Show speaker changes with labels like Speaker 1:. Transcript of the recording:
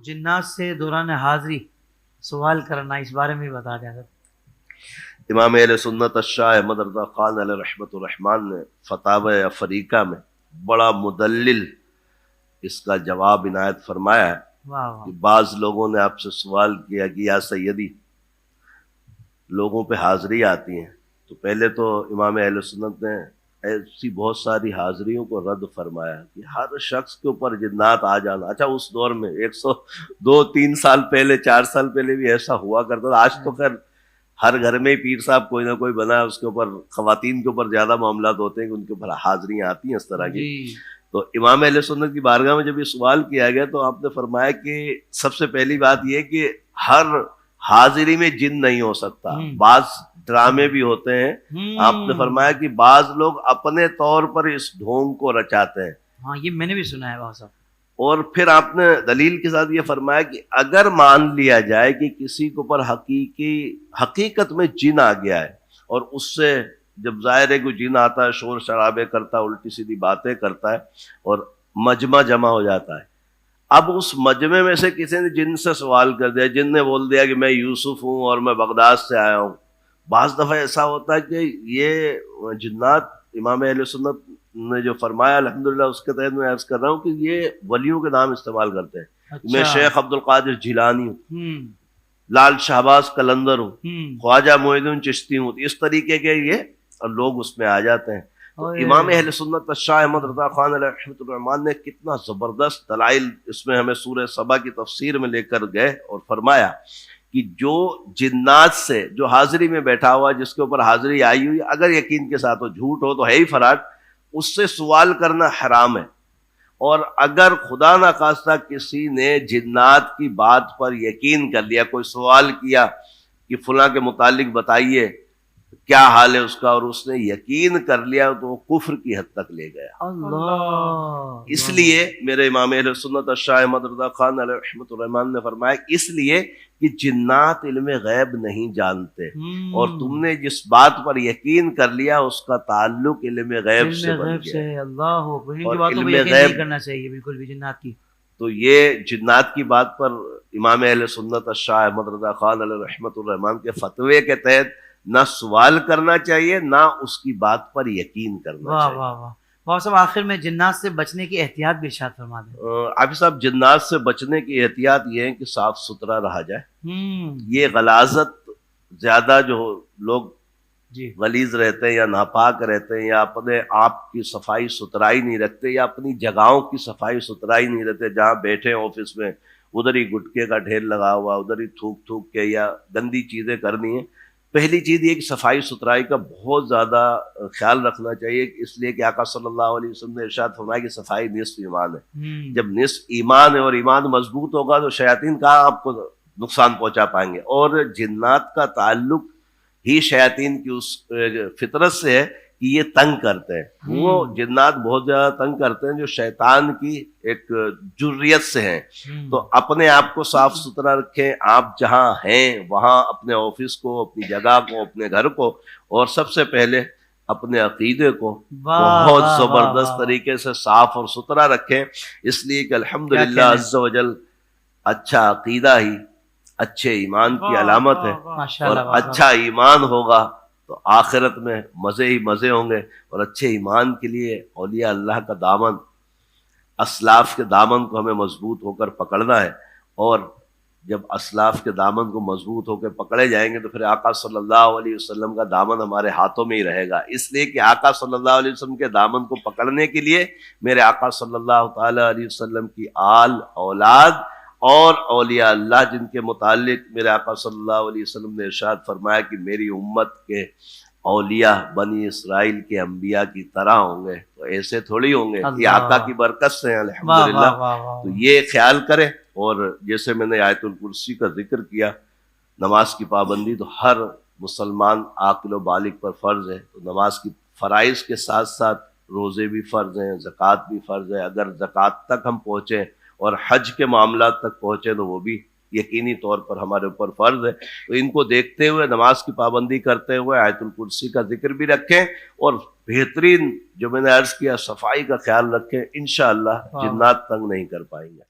Speaker 1: جنات سے دوران حاضری سوال کرنا، اس بارے میں بتا دیں اگر۔
Speaker 2: امام اہل سنت الشاہ احمد رضا خان علیہ رحمۃ الرحمان نے فتاوی افریقہ میں بڑا مدلل اس کا جواب عنایت فرمایا ہے
Speaker 1: واہ واہ،
Speaker 2: کہ بعض لوگوں نے آپ سے سوال کیا کہ یا سیدی لوگوں پہ حاضری آتی ہیں، تو پہلے تو امام اہل سنت نے ایسی بہت ساری حاضریوں کو رد فرمایا کہ ہر شخص کے اوپر جنات آ جانا، اچھا اس دور میں 102-3 سال پہلے 4 سال پہلے بھی ایسا ہوا کرتا تھا، آج تو خیر ہر گھر میں پیر صاحب کوئی نہ کوئی بنا ہے، اس کے اوپر خواتین کے اوپر زیادہ معاملات ہوتے ہیں کہ ان کے اوپر حاضریاں آتی ہیں اس طرح کی۔
Speaker 1: جی
Speaker 2: تو امام اہل سنت کی بارگاہ میں جب یہ سوال کیا گیا تو آپ نے فرمایا کہ سب سے پہلی بات یہ کہ ہر حاضری میں جن نہیں ہو سکتا، بعض ڈرامے بھی ہوتے ہیں۔ آپ نے فرمایا کہ بعض لوگ اپنے طور پر اس ڈھونگ کو رچاتے ہیں،
Speaker 1: ہاں یہ میں نے بھی سنا ہے بہت سا۔
Speaker 2: اور پھر آپ نے دلیل کے ساتھ یہ فرمایا کہ اگر مان لیا جائے کہ کسی کے اوپر حقیقت میں جن آ گیا ہے، اور اس سے جب ظاہر ہے کہ جن آتا ہے شور شرابے کرتا ہے، الٹی سیدھی باتیں کرتا ہے اور مجمع جمع ہو جاتا ہے، اب اس مجمع میں سے کسی نے جن سے سوال کر دیا، جن نے بول دیا کہ میں یوسف ہوں اور میں بغداد سے آیا ہوں۔ بعض دفعہ ایسا ہوتا ہے کہ یہ جنات امام اہل سنت نے جو فرمایا الحمدللہ اس کے تحت میں عرض کر رہا ہوں کہ یہ ولیوں کے نام استعمال کرتے ہیں۔ میں شیخ عبد القادر جیلانی ہوں، لال شہباز قلندر ہوں، خواجہ معین الدین چشتی ہوں، اس طریقے کے یہ لوگ اس میں آ جاتے ہیں۔ تو امام اہل سنت شاہ احمد رضا خان علیہ رحمۃ الرحمان نے کتنا زبردست دلائل اس میں ہمیں سورہ سبا کی تفسیر میں لے کر گئے اور فرمایا کہ جو جنات سے جو حاضری میں بیٹھا ہوا، جس کے اوپر حاضری آئی ہوئی، اگر یقین کے ساتھ ہو، جھوٹ ہو تو ہے ہی فراڈ، اس سے سوال کرنا حرام ہے۔ اور اگر خدا نخواستہ کسی نے جنات کی بات پر یقین کر لیا، کوئی سوال کیا کہ فلاں کے متعلق بتائیے کیا حال ہے اس کا، اور اس نے یقین کر لیا تو وہ کفر کی حد تک لے گیا۔
Speaker 1: اللہ،
Speaker 2: اس لیے میرے امام اہل سنت شاہ احمد رضا خان علیہ رحمۃ الرحمان نے فرمایا اس لیے کہ جنات علم غیب نہیں جانتے، اور تم نے جس بات پر یقین کر لیا اس کا تعلق علم غیب سے بن گیا۔
Speaker 1: اللہ ان کی
Speaker 2: اور
Speaker 1: باتوں پہ
Speaker 2: علم
Speaker 1: یقین
Speaker 2: غیب
Speaker 1: نہیں کرنا چاہیے بالکل بھی جنات کی۔
Speaker 2: تو یہ جنات کی بات پر امام اہل سنت شاہ احمد رضا خان علیہ رحمۃ الرحمان کے فتوے کے تحت نہ سوال کرنا چاہیے، نہ اس کی بات پر یقین کرنا
Speaker 1: واہ
Speaker 2: چاہیے۔
Speaker 1: واہ واہ، واہ صاحب آخر میں جنات سے بچنے کی احتیاط بھی ارشاد فرما دیں۔
Speaker 2: عابد صاحب جنات سے بچنے کی احتیاط یہ ہے کہ صاف ستھرا رہا جائے۔ یہ غلاظت زیادہ جو لوگ
Speaker 1: جی
Speaker 2: غلیظ رہتے ہیں یا ناپاک رہتے ہیں یا اپنے آپ کی صفائی ستھرائی نہیں رکھتے یا اپنی جگہوں کی صفائی ستھرائی نہیں رکھتے، جہاں بیٹھے آفس میں ادھر ہی گٹکے کا ڈھیر لگا ہوا، ادھر ہی تھوک تھوک کے یا گندی چیزیں کرنی ہیں۔ پہلی چیز یہ کہ صفائی ستھرائی کا بہت زیادہ خیال رکھنا چاہیے، اس لیے کہ آقا صلی اللہ علیہ وسلم نے ارشاد فرمایا کہ صفائی نصف ایمان ہے۔ جب نصف ایمان ہے اور ایمان مضبوط ہوگا تو شیاطین کہاں آپ کو نقصان پہنچا پائیں گے۔ اور جنات کا تعلق ہی شیاطین کی اس فطرت سے ہے کہ یہ تنگ کرتے ہیں، وہ جنات بہت زیادہ تنگ کرتے ہیں جو شیطان کی ایک جرریت سے ہیں۔ تو اپنے آپ کو صاف ستھرا رکھیں، آپ جہاں ہیں وہاں اپنے آفس کو، اپنی جگہ کو، اپنے گھر کو، اور سب سے پہلے اپنے عقیدے کو بہت زبردست طریقے سے صاف اور ستھرا رکھیں، اس لیے کہ الحمدللہ عز و جل اچھا عقیدہ ہی اچھے ایمان کی علامت ہے، اور اچھا ایمان ہوگا تو آخرت میں مزے ہی مزے ہوں گے۔ اور اچھے ایمان کے لیے اولیاء اللہ کا دامن، اسلاف کے دامن کو ہمیں مضبوط ہو کر پکڑنا ہے، اور جب اسلاف کے دامن کو مضبوط ہو کے پکڑے جائیں گے تو پھر آقا صلی اللہ علیہ وسلم کا دامن ہمارے ہاتھوں میں ہی رہے گا۔ اس لیے کہ آقا صلی اللہ علیہ وسلم کے دامن کو پکڑنے کے لیے میرے آقا صلی اللہ تعالی علیہ وسلم کی آل، اولاد اور اولیاء اللہ جن کے متعلق میرے آقا صلی اللہ علیہ وسلم نے ارشاد فرمایا کہ میری امت کے اولیاء بنی اسرائیل کے انبیاء کی طرح ہوں گے، تو ایسے تھوڑی ہوں گے، یہ آقا کی برکت سے ہیں الحمدللہ۔ تو یہ خیال کریں، اور جیسے میں نے آیت الکرسی کا ذکر کیا، نماز کی پابندی تو ہر مسلمان عاقل و بالغ پر فرض ہے، تو نماز کی فرائض کے ساتھ ساتھ روزے بھی فرض ہیں، زکوٰۃ بھی فرض ہے۔ اگر زکوٰۃ تک ہم پہنچیں اور حج کے معاملات تک پہنچے تو وہ بھی یقینی طور پر ہمارے اوپر فرض ہے۔ تو ان کو دیکھتے ہوئے نماز کی پابندی کرتے ہوئے آیت الکرسی کا ذکر بھی رکھیں، اور بہترین جو میں نے عرض کیا صفائی کا خیال رکھیں، انشاءاللہ جنات تنگ نہیں کر پائیں گے۔